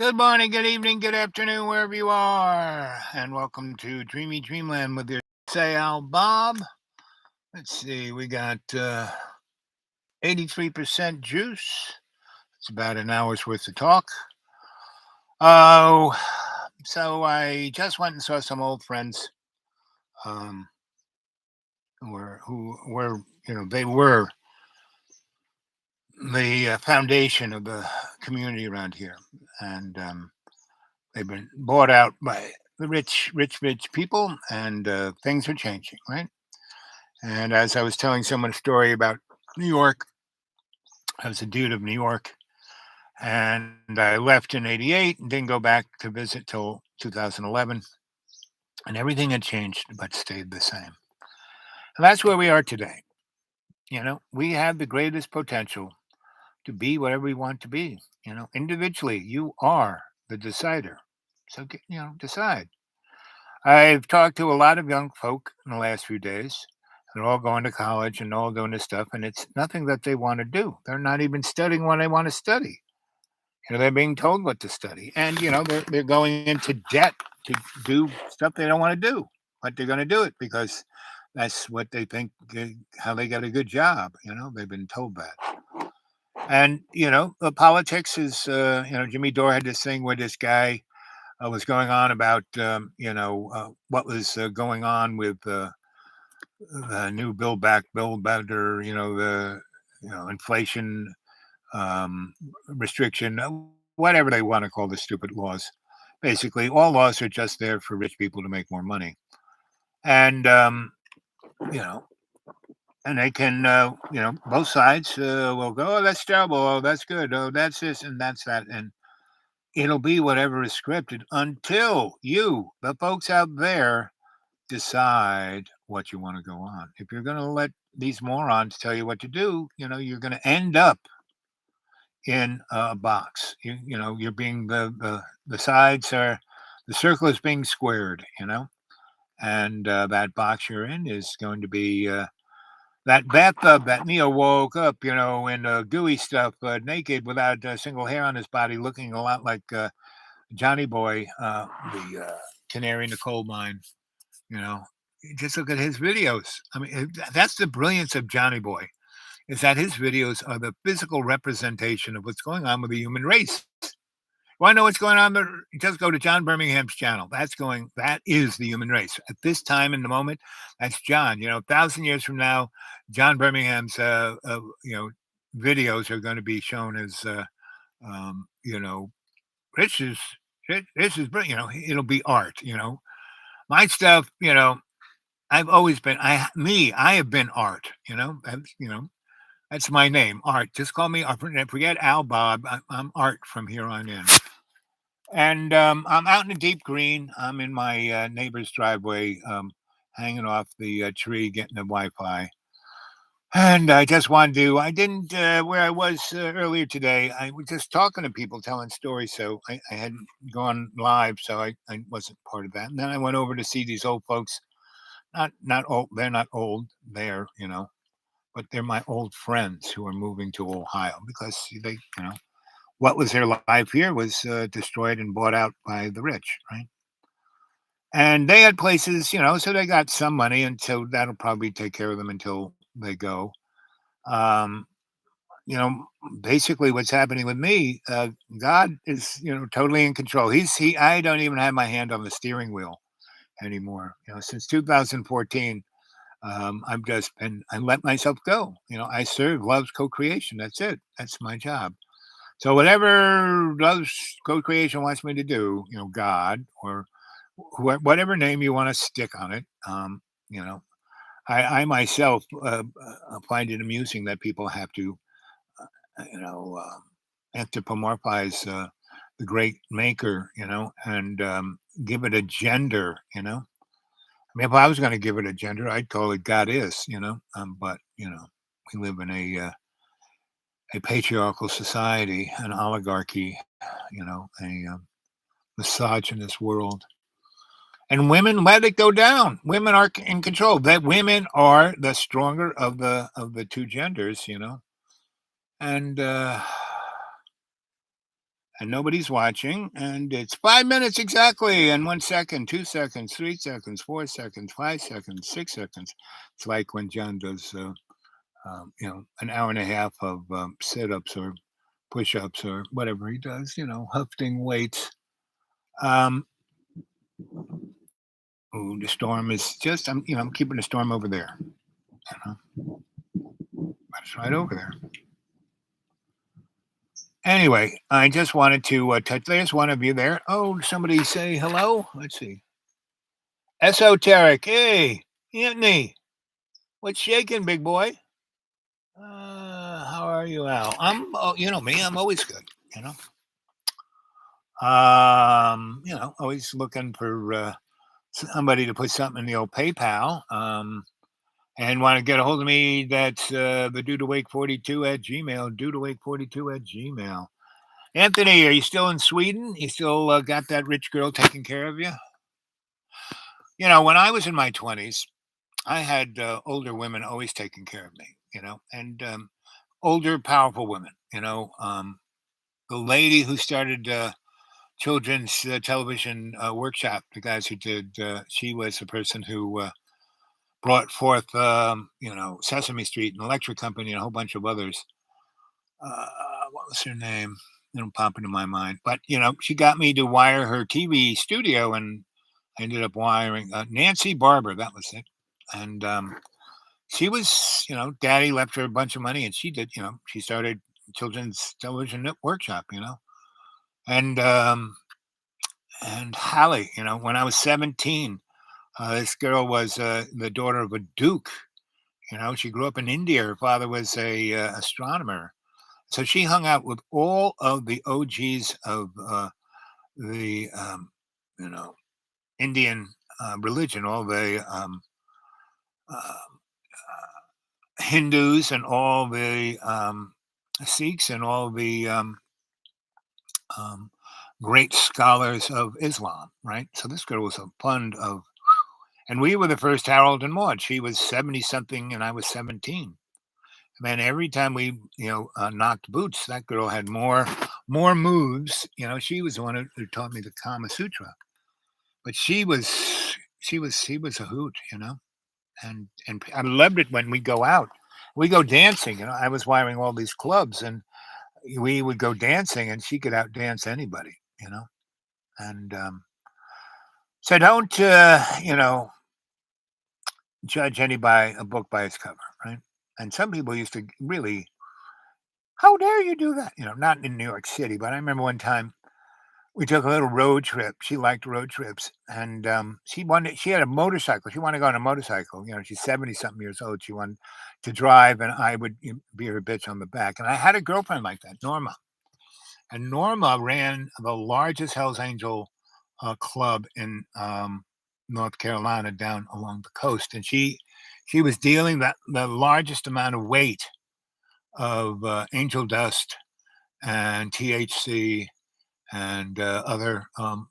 Good morning, good evening, good afternoon, wherever you are, and welcome to Dreamy Dreamland with your say Al Bob. Let's see, we got 83% juice. It's about an hour's worth of talk. Oh, so I just went and saw some old friends, um, who were they were the foundation of the community around here, and they've been bought out by the rich people, and things are changing, right? And as I was telling someone a story about New York, I was a dude of New York, and I left in '88 and didn't go back to visit till 2011, and everything had changed but stayed the same. And that's where we are today. We have the greatest potential to be whatever we want to be. Individually, you are the decider. So, decide. I've talked to a lot of young folk in the last few days. They're all going to college and all doing this stuff, and it's nothing that they want to do. They're not even studying what they want to study. They're being told what to study, and they're going into debt to do stuff they don't want to do, but they're going to do it because that's what they think how they get a good job. They've been told that, and the politics is Jimmy Dore had this thing where this guy was going on about what was going on with the new Build Better, the inflation restriction, whatever they want to call the stupid laws. Basically, all laws are just there for rich people to make more money, and you know, and they can, both sides will go, oh, that's terrible, oh, that's good, oh, that's this and that's that, and it'll be whatever is scripted until you, the folks out there, decide what you want to go on. If you're going to let these morons tell you what to do, you're going to end up in a box. You're being the sides are the circle is being squared. And that box you're in is going to be that bathtub that Neo woke up, in gooey stuff, naked without a single hair on his body, looking a lot like Johnny Boy, the canary in the coal mine. You know, just look at his videos. I mean, that's the brilliance of Johnny Boy, is that his videos are the physical representation of what's going on with the human race. Want to know what's going on there? Just go to John Birmingham's channel. That is the human race. At this time in the moment, that's John. 1,000 years from now, John Birmingham's, videos are going to be shown as, um, you know, this is, this is, it'll be art, my stuff, I've always been, I have been art, that's my name, Art. Just call me, forget Al Bob. I'm Art from here on in. And I'm out in the deep green. I'm in my neighbor's driveway, hanging off the tree, getting the Wi-Fi. And I just wanted to, I didn't, where I was earlier today, I was just talking to people, telling stories. So I hadn't gone live, so I wasn't part of that. And then I went over to see these old folks. Not old, they're not old there, but they're my old friends who are moving to Ohio because they, what was their life here was destroyed and bought out by the rich, right? And they had places, so they got some money, and so that'll probably take care of them until they go. Um, you know, Basically, what's happening with me, God is, totally in control. I don't even have my hand on the steering wheel anymore. Since 2014, I let myself go. I serve love's co-creation. That's it. That's my job. So whatever love's co-creation wants me to do, God or whatever name you want to stick on it, you know, I myself find it amusing that people have to, you know, anthropomorphize the great maker, and give it a gender. I mean, if I was going to give it a gender, I'd call it God is, but we live in a patriarchal society, an oligarchy, a misogynist world. And women let it go down. Women are in control. That women are the stronger of the two genders, and and nobody's watching, and it's 5 minutes exactly, and 1 second, 2 seconds, 3 seconds, 4 seconds, 5 seconds, 6 seconds. It's like when John does, an hour and a half of sit-ups or push-ups or whatever he does, lifting weights. Um, ooh, the storm is just, I'm keeping the storm over there. But it's right over there. Anyway, I just wanted to touch. There's one of you there. Oh, somebody say hello. Let's see. Esoteric. Hey, Anthony. What's shaking, big boy? How are you, Al? You know me. I'm always good. You know. Always looking for somebody to put something in the old PayPal. And want to get a hold of me, that's the dude awake 42 at Gmail, dude awake 42 at Gmail. Anthony, are you still in Sweden? You still got that rich girl taking care of you? When I was in my 20s, I had older women always taking care of me, and older, powerful women. The lady who started children's television workshop, the guys who did, she was the person who brought forth, Sesame Street and Electric Company and a whole bunch of others. What was her name? It'll pop into my mind. But, she got me to wire her TV studio, and I ended up wiring Nancy Barber. That was it. And she was, daddy left her a bunch of money, and she did, she started children's television workshop, and Hallie, when I was 17, this girl was the daughter of a duke. She grew up in India. Her father was a astronomer. So she hung out with all of the OGs of the, Indian religion, all the uh, Hindus and all the Sikhs and all the um, great scholars of Islam, right? So this girl was a fund of, and we were the first Harold and Maude. She was 70 something and I was 17. Man, every time we, knocked boots, that girl had more moves. She was the one who taught me the Kama Sutra. But she was a hoot, and I loved it when we go out. We go dancing. I was wiring all these clubs, and we would go dancing, and she could outdance anybody. And so don't judge any by a book by its cover, right? And some people used to really, how dare you do that? Not in New York City, but I remember one time we took a little road trip. She liked road trips, and she had a motorcycle. She wanted to go on a motorcycle. She's 70 something years old. She wanted to drive, and I would be her bitch on the back. And I had a girlfriend like that, Norma. And Norma ran the largest Hell's Angel club in North Carolina, down along the coast, and she was dealing the largest amount of weight of angel dust and THC and other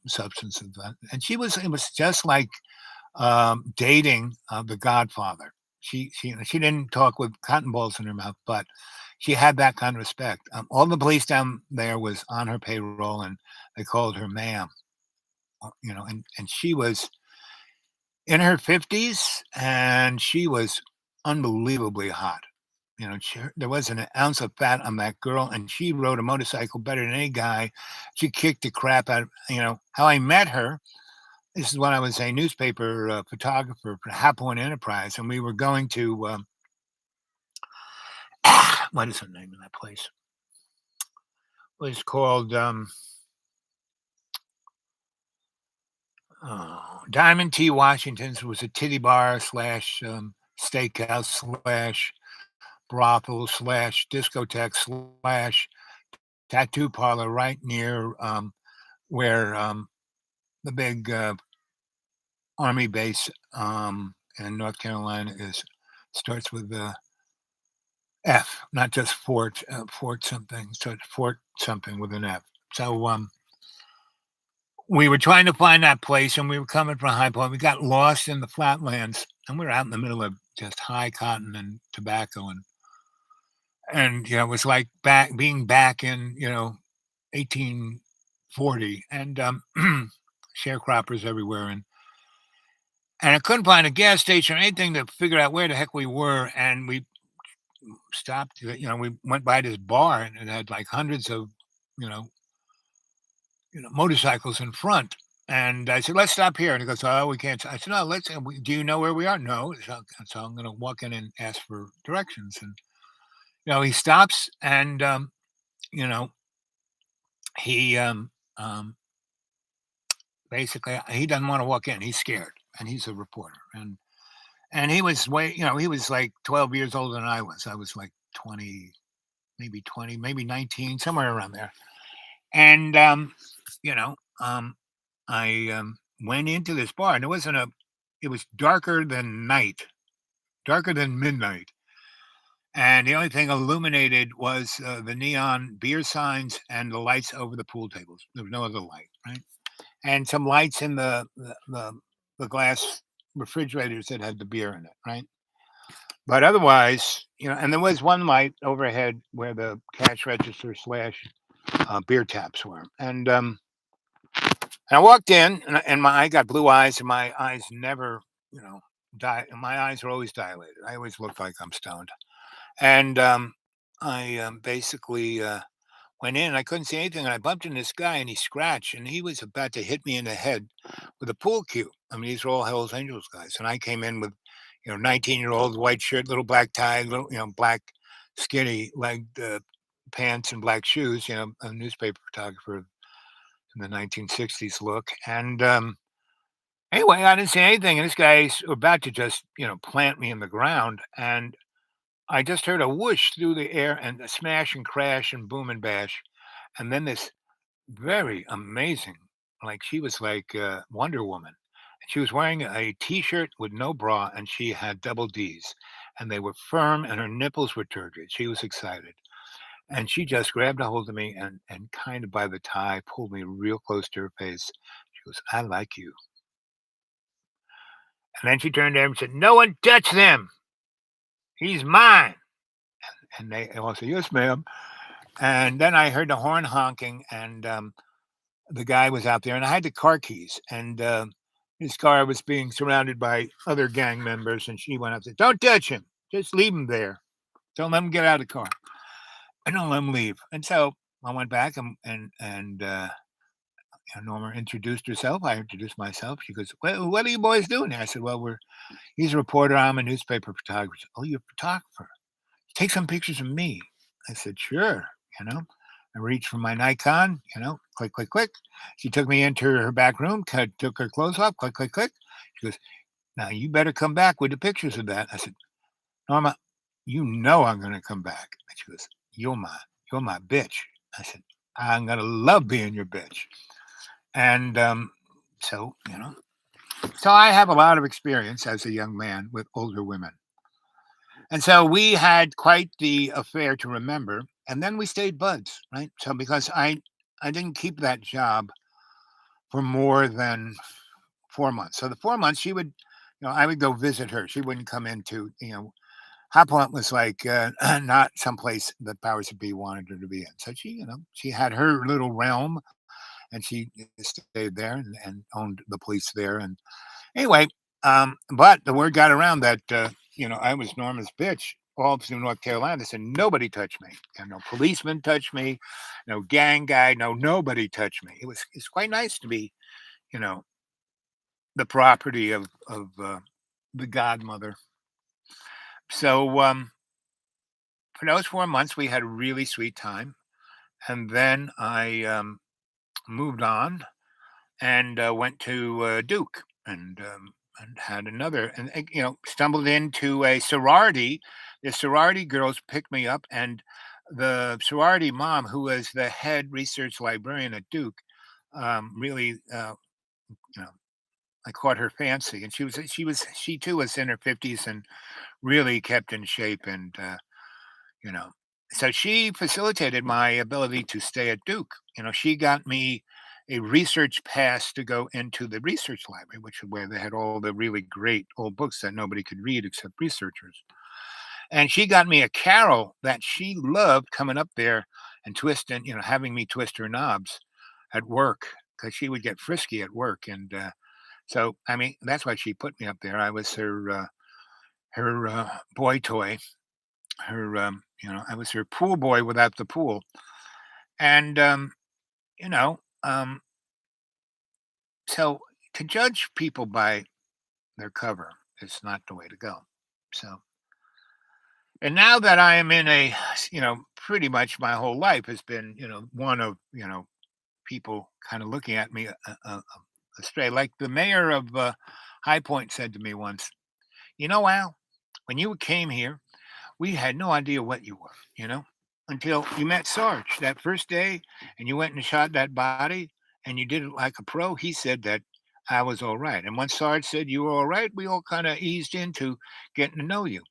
substances. And it was just like dating the Godfather. She didn't talk with cotton balls in her mouth, but she had that kind of respect. All the police down there was on her payroll, and they called her ma'am. And she was in her 50s, and she was unbelievably hot. There wasn't an ounce of fat on that girl, and she rode a motorcycle better than any guy. She kicked the crap out of, how I met her. This is when I was a newspaper photographer for High Point Enterprise, and we were going to, what is the name of that place? It was called Diamond T. Washington's. It was a titty bar slash steakhouse slash brothel slash discotheque slash tattoo parlor right near where the big army base in North Carolina starts with F, not just Fort Fort something, starts Fort something with an F. So we were trying to find that place, and we were coming from High Point. We got lost in the flatlands, and we were out in the middle of just high cotton and tobacco, and it was like being back in 1840, and sharecroppers everywhere, and I couldn't find a gas station or anything to figure out where the heck we were, and we stopped. We went by this bar, and it had like hundreds of you know motorcycles in front. And I said, "Let's stop here." And he goes, "Oh, we can't." I said, "No, let's. Do you know where we are?" No. So I'm going to walk in and ask for directions. And he stops, and you know, he basically he doesn't want to walk in. He's scared, and he's a reporter. And he was he was like 12 years older than I was. I was like 20, maybe 19, somewhere around there. And you know, I went into this bar, and it was darker than night, darker than midnight. And the only thing illuminated was the neon beer signs and the lights over the pool tables. There was no other light, right? And some lights in the glass refrigerators that had the beer in it, right? But otherwise, and there was one light overhead where the cash register slash beer taps were. And I walked in, and I got blue eyes, and my eyes never, my eyes are always dilated. I always look like I'm stoned. And I basically went in, and I couldn't see anything. And I bumped into this guy, and he scratched, and he was about to hit me in the head with a pool cue. I mean, these are all Hell's Angels guys. And I came in with, 19-year-old, white shirt, little black tie, little, black skinny legged pants and black shoes, a newspaper photographer in the 1960s look. And anyway, I didn't say anything. And this guy's about to just, plant me in the ground. And I just heard a whoosh through the air and a smash and crash and boom and bash. And then this very amazing, like she was like Wonder Woman. She was wearing a t-shirt with no bra, and she had double D's, and they were firm, and her nipples were turgid. She was excited. And she just grabbed a hold of me and kind of by the tie pulled me real close to her face. She goes, "I like you." And then she turned to him and said, "No one touch them. He's mine." And they all said, "Yes, ma'am." And then I heard the horn honking, and the guy was out there, and I had the car keys, and his car was being surrounded by other gang members, and she went up and said, "Don't touch him. Just leave him there. Don't let him get out of the car. And don't let him leave." And so I went back, and Norma introduced herself. I introduced myself. She goes, "Well, what are you boys doing here?" I said, "Well, he's a reporter. I'm a newspaper photographer." She said, "Oh, you're a photographer. Take some pictures of me." I said, "Sure." You know, I reached for my Nikon, click, click, click. She took me into her back room, took her clothes off, click, click, click. She goes, "Now you better come back with the pictures of that." I said, "Norma, you know I'm going to come back." And she goes, "You're my bitch." I said, "I'm going to love being your bitch." And so, so I have a lot of experience as a young man with older women. And so we had quite the affair to remember. And then we stayed buds, right? So because I didn't keep that job for more than 4 months. So the 4 months she would, I would go visit her. She wouldn't come into, High Point was like not someplace the powers that be wanted her to be in. So she had her little realm, and she stayed there and owned the police there. And anyway, but the word got around that I was Norma's bitch all through North Carolina. Said nobody touched me. And no policeman touched me, no gang guy, nobody touched me. It's quite nice to be, you know, the property of the godmother. So for those 4 months, we had a really sweet time, and then I moved on and went to Duke and had another, and stumbled into a sorority. The sorority girls picked me up, and the sorority mom, who was the head research librarian at Duke, really, you know, I caught her fancy, and she too was in her 50s and really kept in shape, and you know, so she facilitated my ability to stay at Duke. She got me a research pass to go into the research library, which is where they had all the really great old books that nobody could read except researchers. And she got me a carol that she loved coming up there. and twisting, having me twist her knobs at work because she would get frisky at work. And so, I mean, that's why she put me up there. I was her boy toy. I was her pool boy without the pool. And you know, um, so to judge people by their cover is not the way to go. So, and now that I am in pretty much my whole life has been, one of, people kind of looking at me astray. Like the mayor of High Point said to me once, Al, when you came here, we had no idea what you were, until you met Sarge that first day and you went and shot that body and you did it like a pro. He said that I was all right. And once Sarge said you were all right, we all kind of eased into getting to know you.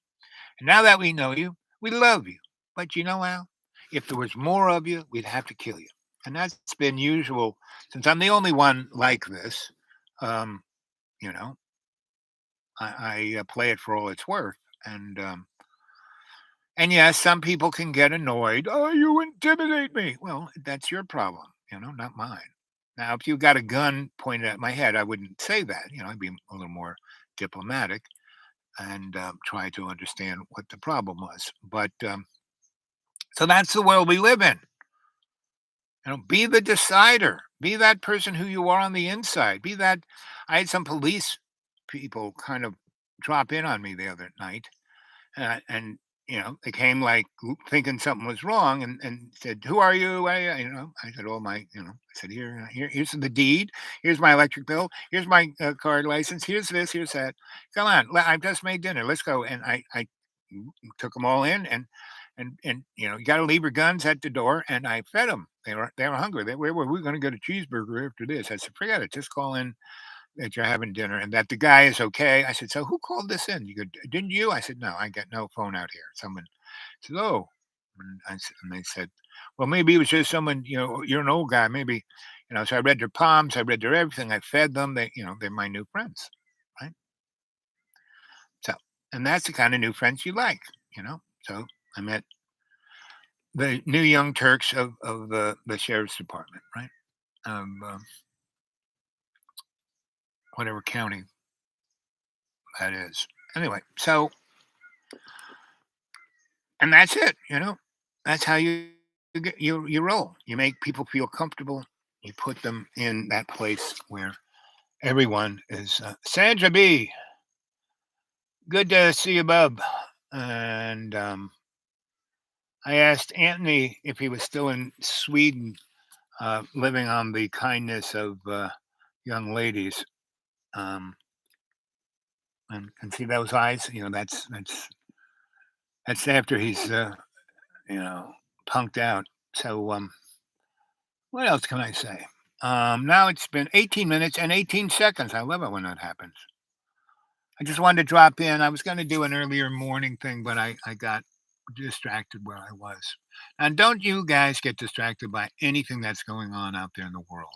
And now that we know you, we love you. But Al, if there was more of you, we'd have to kill you. And that's been usual since I'm the only one like this. Um, you know, I play it for all it's worth. And yes, some people can get annoyed. Oh, you intimidate me. Well, that's your problem, not mine. Now, if you got a gun pointed at my head, I wouldn't say that. I'd be a little more diplomatic and try to understand what the problem was. But so that's the world we live in. Be the decider. Be that person who you are on the inside. Be that. I had some police people kind of drop in on me the other night, and they came like thinking something was wrong, and said, "Who are you?" I said, "Oh my," I said, here's the deed. Here's my electric bill. Here's my card license. Here's this. Here's that. Come on, I've just made dinner. Let's go. And I took them all in, and you got to leave your guns at the door. And I fed them. They were hungry. Where were we going to get a cheeseburger after this? I said, forget it. Just call in that you're having dinner and that the guy is okay. I said, so who called this in? You go, didn't you? I said, no, I got no phone out here. Someone said, oh, and they said, well, maybe it was just someone, you're an old guy. Maybe, so I read their palms. I read their everything. I fed them. They're my new friends. Right. So, and that's the kind of new friends you like, so I met the new young Turks of the sheriff's department, right? Whatever county that is. Anyway, so and that's it. That's how you roll. You make people feel comfortable. You put them in that place where everyone is. Sandra B, good to see you, bub. And I asked Anthony if he was still in Sweden, living on the kindness of young ladies. And see those eyes. That's after he's punked out. So what else can I say? Now it's been 18 minutes and 18 seconds. I love it when that happens. I just wanted to drop in. I was going to do an earlier morning thing, but I got distracted where I was. And don't you guys get distracted by anything that's going on out there in the world.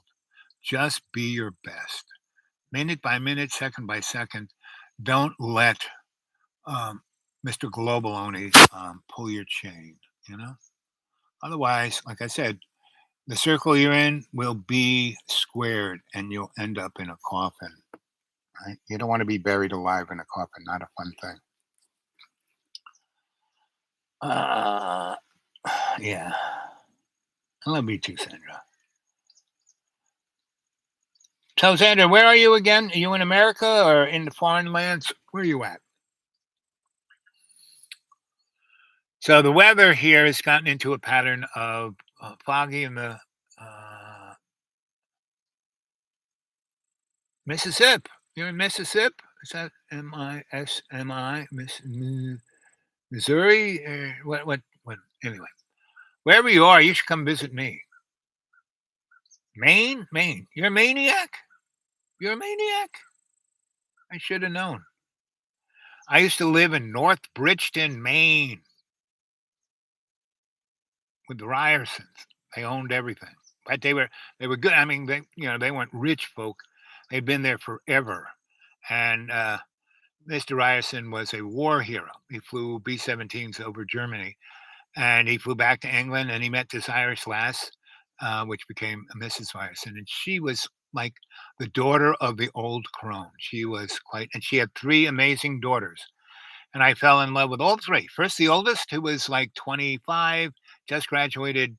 Just be your best. Minute by minute, second by second. Don't let Mr. Global Only pull your chain, Otherwise, like I said, the circle you're in will be squared and you'll end up in a coffin. Right? You don't want to be buried alive in a coffin. Not a fun thing. Yeah. I love you too, Sandra. So, Sandra, where are you again? Are you in America or in the foreign lands? Where are you at? So the weather here has gotten into a pattern of foggy in the Mississippi. You're in Mississippi? Is that M-I-S-M-I? Missouri? What? Anyway, wherever you are, you should come visit me. Maine? Maine. You're a maniac? You're a maniac? I should have known. I used to live in North Bridgeton, Maine with the Ryersons. They owned everything. But they were good. I mean, they weren't rich folk. They'd been there forever. And Mr. Ryerson was a war hero. He flew B-17s over Germany and he flew back to England, and he met this Irish lass, which became Mrs. Ryerson, and she was like the daughter of the old crone. She was quite, and she had three amazing daughters, and I fell in love with all three. First, the oldest, who was like 25, just graduated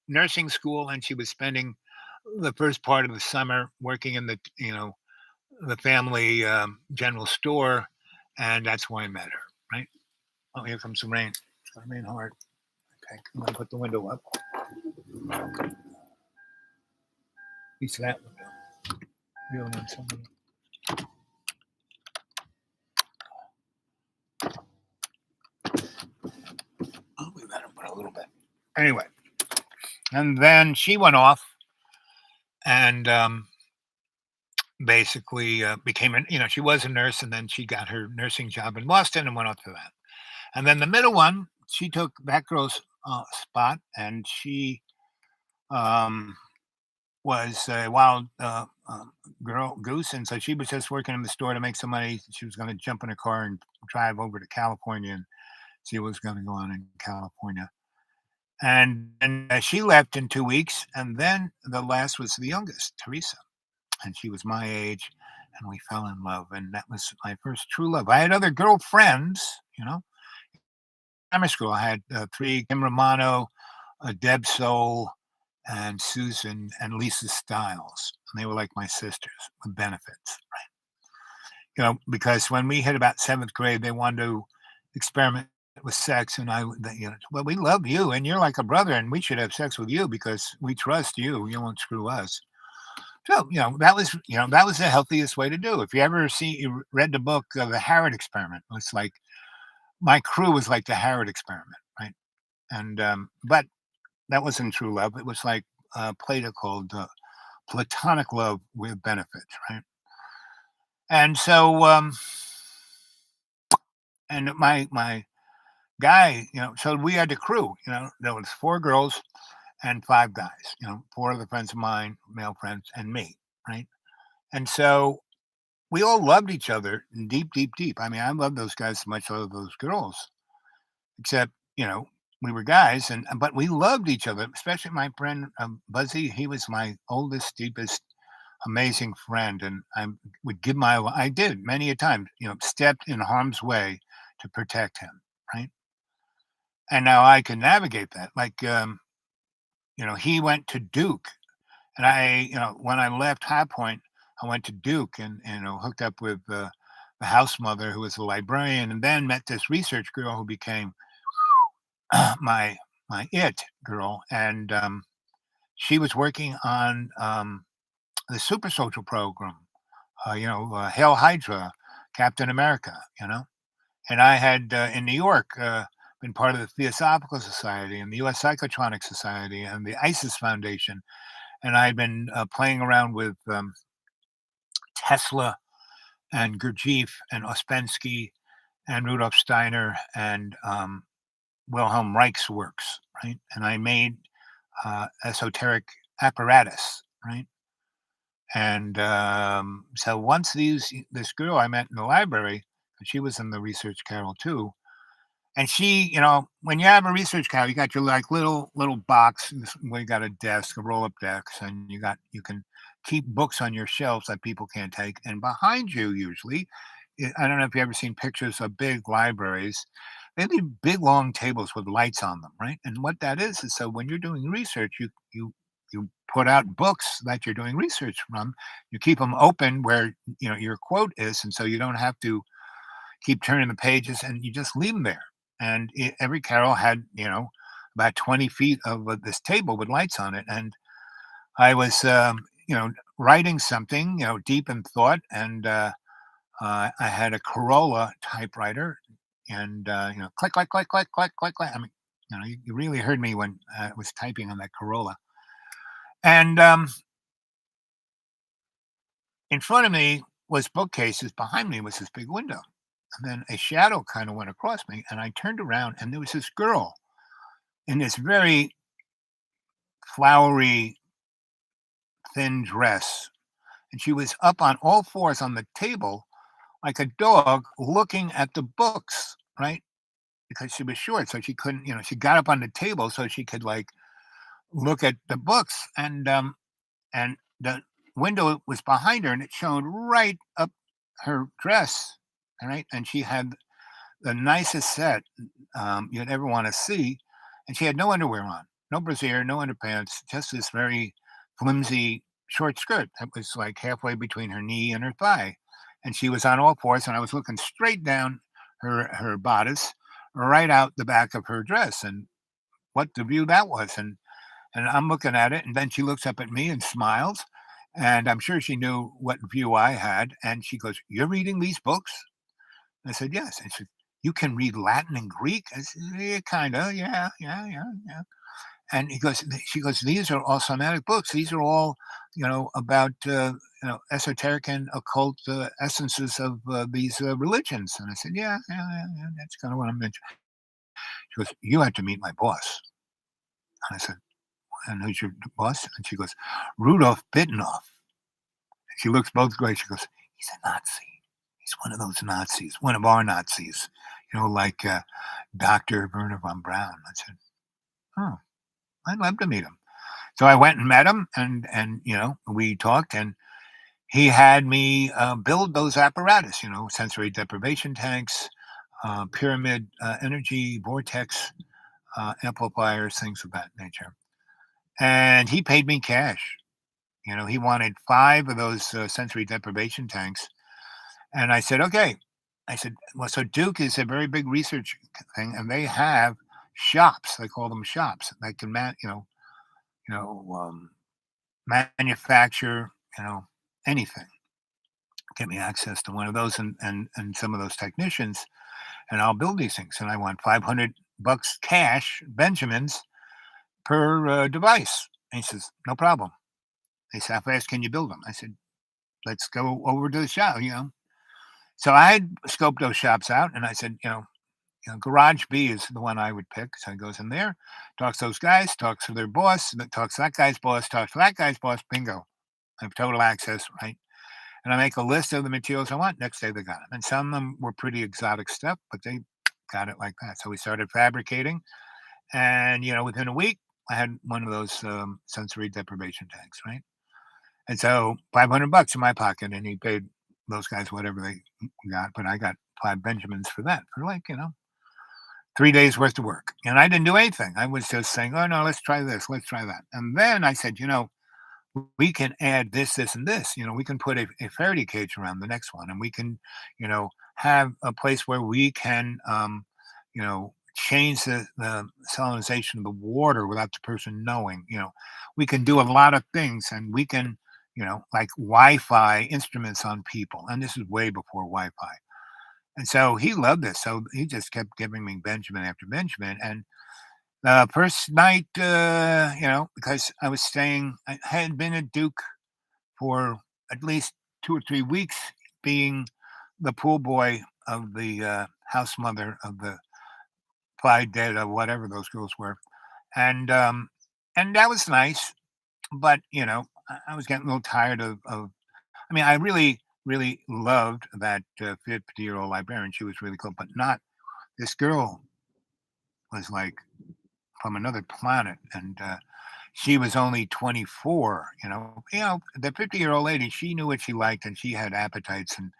nursing school, and she was spending the first part of the summer working in the family general store, and that's where I met her. Right? Oh, here comes the rain. It's gonna rain hard. Okay, I'm gonna put the window up. At least that window. We don't need somebody. I'll leave that open a little bit. Anyway, and then she went off and basically became an, she was a nurse, and then she got her nursing job in Boston and went off to that. And then the middle one, she took that girl's spot, and she um, was a wild girl goose, and so she was just working in the store to make some money. She was going to jump in a car and drive over to California and see what was going to go on in California. And she left in 2 weeks, and then the last was the youngest, Teresa, and she was my age, and we fell in love, and that was my first true love. I had other girlfriends, primary school. I had three: Kim Romano, Deb Soul, and Susan and Lisa Stiles, and they were like my sisters with benefits. Because when we hit about seventh grade, they wanted to experiment with sex, and well, we love you, and you're like a brother, and we should have sex with you because we trust you. You won't screw us. So that was the healthiest way to do. If you read the book The Harriet Experiment, it's like my crew was like the Harriet Experiment, right? And but that wasn't true love. It was like Plato called platonic love with benefits, right? And so, and my guy, so we had the crew. There was four girls and five guys. Four other friends of mine, male friends, and me, right? And so we all loved each other deep, deep, deep. I mean, I love those guys as much as I love those girls, except we were guys, and but we loved each other. Especially my friend Buzzy. He was my oldest, deepest, amazing friend, and I would give I did many a time, stepped in harm's way to protect him, right? And now I can navigate that. Like, he went to Duke, and when I left High Point, I went to Duke and hooked up with the house mother, who was a librarian, and then met this research girl who became my it girl, and she was working on the Super Social program, Hail Hydra, Captain America, and I had in New York been part of the Theosophical Society and the U.S. Psychotronic Society and the ISIS Foundation, and I'd been playing around with Tesla and Gurdjieff and Ouspensky and Rudolf Steiner and Wilhelm Reich's works, right? And I made esoteric apparatus, right? And so once this girl I met in the library, she was in the research carol too, and she, when you have a research carol, you got your like little box where you got a desk, a roll up desk, and you can keep books on your shelves that people can't take, and behind you usually, I don't know if you ever seen pictures of big libraries. They leave big long tables with lights on them, right? And what that is so when you're doing research, you put out books that you're doing research from. You keep them open where your quote is, and so you don't have to keep turning the pages, and you just leave them there. And every carol had about 20 feet of this table with lights on it, and I was writing something deep in thought, and I had a Corolla typewriter, and click, click, click, click, click, click, click. I mean, you really heard me when I was typing on that Corolla. And in front of me was bookcases. Behind me was this big window. And then a shadow kind of went across me, and I turned around, and there was this girl in this very flowery, thin dress. And she was up on all fours on the table like a dog looking at the books, right? because she was short, so she couldn't, she got up on the table so she could like look at the books, and the window was behind her, and it shone right up her dress, all right, and she had the nicest set you'd ever want to see, and she had no underwear on, no brassiere, no underpants, just this very flimsy short skirt that was like halfway between her knee and her thigh, and she was on all fours, and I was looking straight down her bodice, right out the back of her dress, and what the view that was, and I'm looking at it, and then she looks up at me and smiles, and I'm sure she knew what view I had, and she goes, "You're reading these books?" I said, "Yes." And she said, "You can read Latin and Greek?" I said, "Yeah, kinda, yeah, yeah, yeah, yeah." And she goes, "These are all Semitic books. These are all, about, esoteric and occult essences of these religions." And I said, "Yeah, yeah, yeah, yeah, that's kind of what I'm into." She goes, "You have to meet my boss." And I said, "And who's your boss?" And she goes, "Rudolph Bittenoff." And she looks both ways. She goes, "He's a Nazi. He's one of those Nazis, one of our Nazis, like Dr. Werner von Braun." I said, "Oh, I'd love to meet him." So I went and met him, and we talked, and he had me build those apparatus, sensory deprivation tanks, pyramid energy vortex amplifiers, things of that nature. And he paid me cash. He wanted 5 of those, sensory deprivation tanks, and I said, "Okay." I said, "Well, so Duke is a very big research thing, and they have shops, they call them shops, that can you know, manufacture, anything. Get me access to one of those and some of those technicians, and I'll build these things, and I want 500 bucks cash, Benjamins, per, device." And he says, "No problem." He said, "How fast can you build them?" I said, "Let's go over to the shop." So I had scoped those shops out, and I said, Garage B is the one I would pick. So he goes in there, talks to those guys, talks to their boss, talks to that guy's boss, talks to that guy's boss. Bingo, I have total access, right? And I make a list of the materials I want. Next day they got them, and some of them were pretty exotic stuff, but they got it like that. So we started fabricating, and within a week, I had one of those sensory deprivation tanks, right? And so 500 bucks in my pocket, and he paid those guys whatever they got, but I got 5 Benjamins for that, for like, 3 days worth of work. And I didn't do anything. I was just saying, "Oh no, let's try this, let's try that." And then I said, we can add this, this, and this. We can put a Faraday cage around the next one, and we can, have a place where we can, change the salinization of the water without the person knowing. We can do a lot of things, and we can, like Wi-Fi instruments on people. And this is way before Wi-Fi. And so he loved this. So he just kept giving me Benjamin after Benjamin. And the first night, because I had been at Duke for at least 2 or 3 weeks, being the pool boy of the house mother of the Phi Delta, whatever those girls were, and that was nice. But I was getting a little tired of. I mean, I really, really loved that 50-year-old librarian. She was really cool, but not this girl was like from another planet, and she was only 24. The 50-year-old lady, she knew what she liked, and she had appetites, and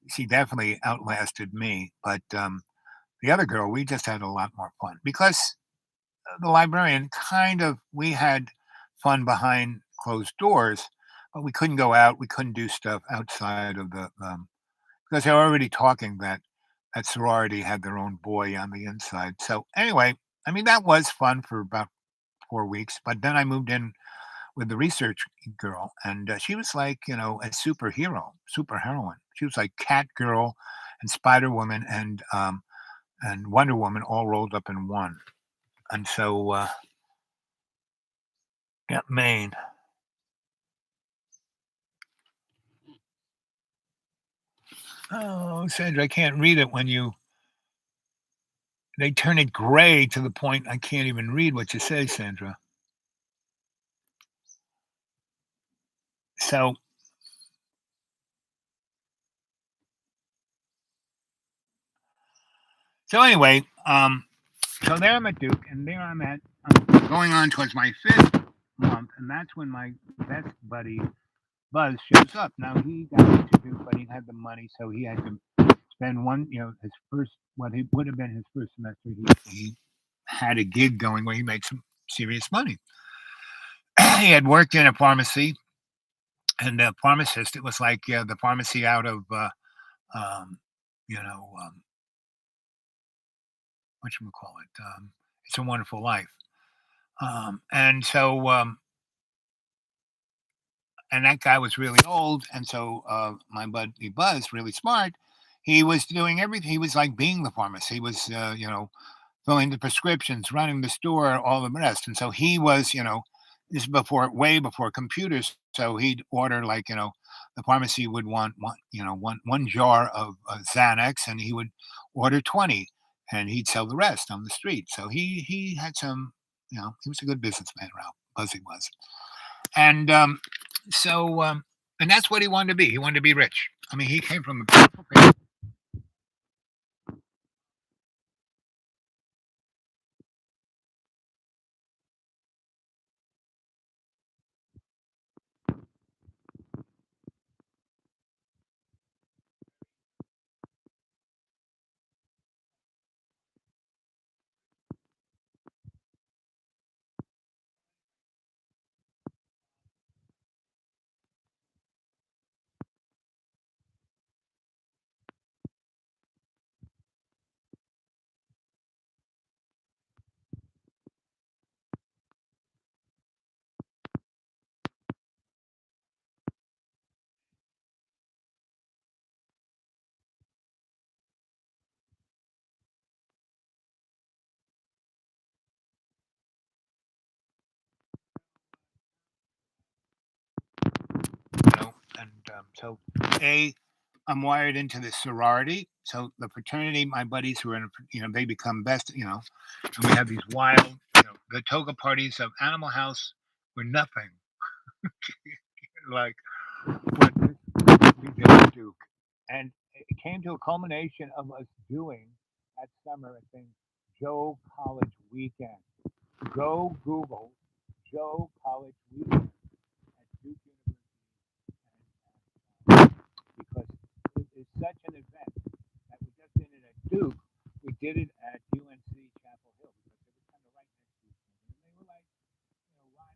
she definitely outlasted me. But the other girl, we just had a lot more fun because the librarian kind of we had fun behind closed doors, but we couldn't go out. We couldn't do stuff outside of the because they were already talking that sorority had their own boy on the inside. So anyway, I mean that was fun for about 4 weeks, but then I moved in with the research girl, and she was like a superhero, superheroine. She was like Catgirl and Spider Woman and Wonder Woman all rolled up in one. And so yeah, Maine. Oh, Sandra, I can't read it when they turn it gray to the point I can't even read what you say, Sandra. So So anyway, so there I'm at Duke, and there I'm going on towards my fifth month, and that's when my best buddy Buzz shows up. Now he got into Duke, but he had the money, so he had to spend one, his first, what he would have been his first semester. He had a gig going where he made some serious money. He had worked in a pharmacy, and a pharmacist. It was like the pharmacy out of, um, you know, what you call it. It's a Wonderful Life. And so and that guy was really old, and so my buddy Buzz, really smart, he was doing everything. He was like being the pharmacist. He was, filling the prescriptions, running the store, all the rest. And so he was, this is before, way before computers. So he'd order like, the pharmacy would want one jar of Xanax, and he would order 20, and he'd sell the rest on the street. So he had some, he was a good businessman, Ralph Buzzy was. And so and that's what he wanted to be. He wanted to be rich. I mean, he came from a beautiful family. And so a I'm wired into this sorority. So the fraternity, my buddies who are in, they become best, and we have these wild, the toga parties of Animal House were nothing like what we did at Duke. And it came to a culmination of us doing that summer, I think, Joe College Weekend. Go Google Joe College Weekend at Duke University, because it is such an event that we just did it at Duke. We did it at UNC Chapel Hill because it was kind of right next to each other. And they were like, why?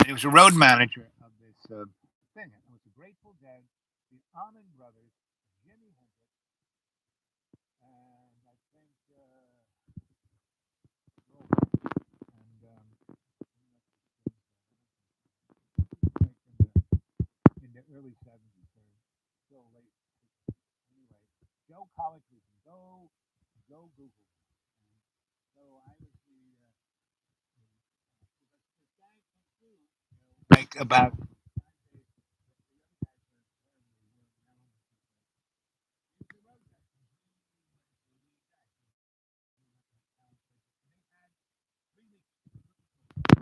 And he was a road manager of this thing. And it was a Grateful Dead, the Almond Brothers, Jimi Hendrix, and I think and in the early '70s or still late. Anyway, Joe College Weekend. Go Google. And so I was like about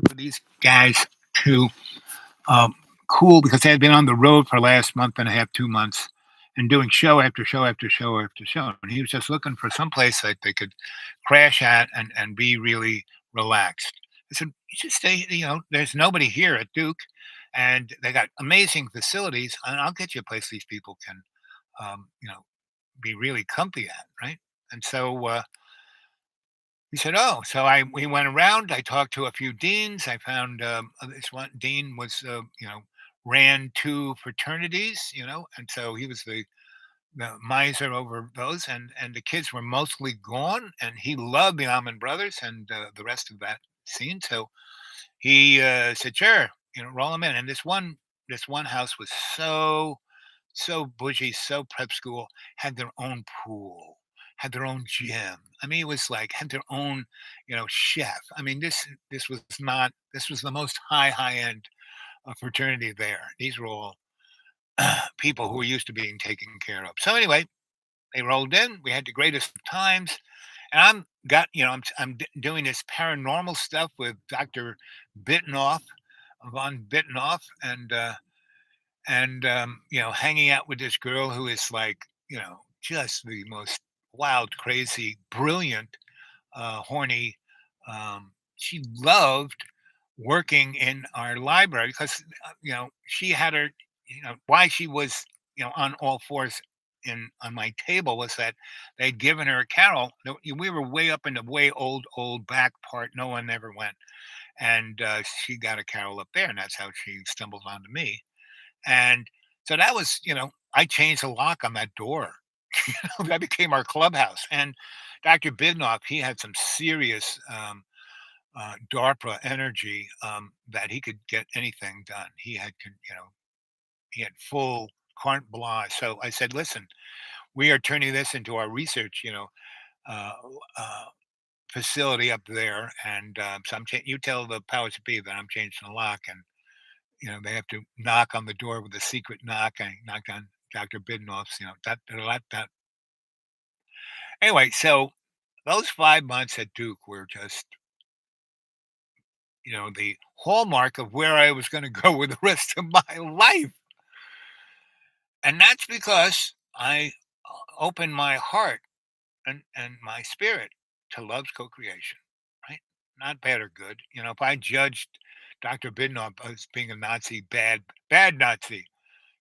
for these guys to cool because they had been on the road for the last month and a half, 2 months, and doing show after show after show after show. And he was just looking for some place that they could crash at and be really relaxed. I said, you should stay, there's nobody here at Duke, and they got amazing facilities, and I'll get you a place these people can, um, you know, be really comfy at, right? And so he said, "Oh." So we went around. I talked to a few deans. I found this one dean was, ran two fraternities, and so he was the miser over those, and the kids were mostly gone, and he loved the Almond Brothers and the rest of that scene. So he said, "Sure, roll them in." And this one house was so bougie, so prep school, had their own pool, had their own gym. I mean, it was like had their own, chef. I mean, this was not this was the most high end fraternity there. These were all people who were used to being taken care of. So anyway, they rolled in. We had the greatest of times, and I'm doing this paranormal stuff with Doctor Bittenoff, von Bittenoff, hanging out with this girl who is like, just the most wild, crazy, brilliant, horny. She loved working in our library because she had her, why she was on all fours in on my table was that they'd given her a carol. We were way up in the way old back part. No one ever went, and she got a carol up there, and that's how she stumbled onto me. And so that was, I changed the lock on that door. That became our clubhouse. And Dr. Bidnoff, he had some serious DARPA energy, that he could get anything done. He had full carte blanche. So I said, listen, we are turning this into our research, uh, uh, facility up there. And so you tell the powers that be that I'm changing the lock. And they have to knock on the door with a secret knock. I knocked on Dr. Bidenoff's, that. Anyway, so those 5 months at Duke were just, the hallmark of where I was going to go with the rest of my life. And that's because I opened my heart and my spirit to love's co-creation, right? Not bad or good. If I judged Dr. Bidenoff as being a Nazi, bad Nazi,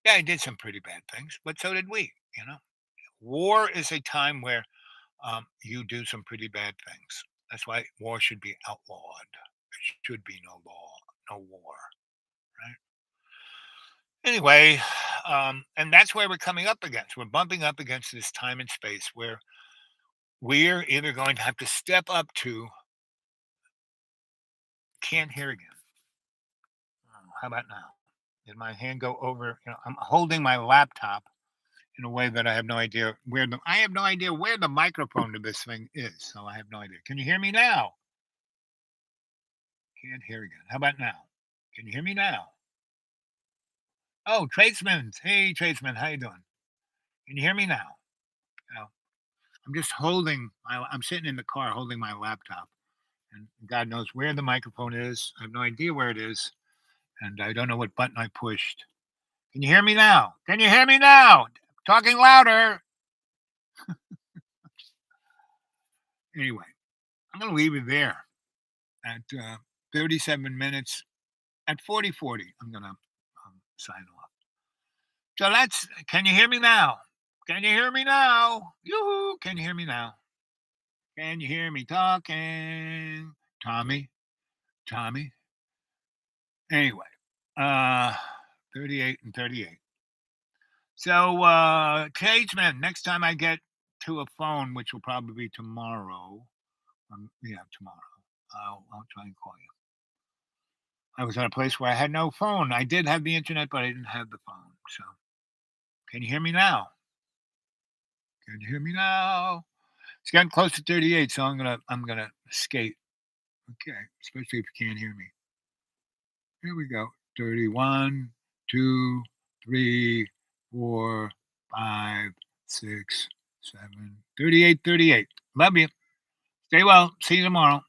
yeah, he did some pretty bad things, but so did we. War is a time where you do some pretty bad things. That's why war should be outlawed. There should be no law, no war, right? Anyway, and that's where we're coming up against. We're bumping up against this time and space where we're either going to have to step up to, can't hear again. How about now? Did my hand go over? I'm holding my laptop in a way that I have no idea where the microphone to this thing is. So I have no idea. Can you hear me now? Can't hear again. How about now? Can you hear me now? Oh, tradesman. Hey, tradesman. How you doing? Can you hear me now? You I'm just I'm sitting in the car holding my laptop, and God knows where the microphone is. I have no idea where it is, and I don't know what button I pushed. Can you hear me now? Can you hear me now? Talking louder. Anyway, I'm going to leave it there at 37 minutes. At 40:40, I'm going to sign off. So can you hear me now? Can you hear me now? Yoo-hoo, can you hear me now? Can you hear me talking? Tommy, Tommy. Anyway, uh, 38 and 38. So, tradesman, next time I get to a phone, which will probably be tomorrow, yeah, tomorrow, I'll try and call you. I was at a place where I had no phone. I did have the internet, but I didn't have the phone. So, can you hear me now? Can you hear me now? It's getting close to 38, so I'm gonna skate. Okay, especially if you can't hear me. Here we go. 31, 2, 3, 4, 5, 6, 7, 38, 38. Love you. Stay well. See you tomorrow.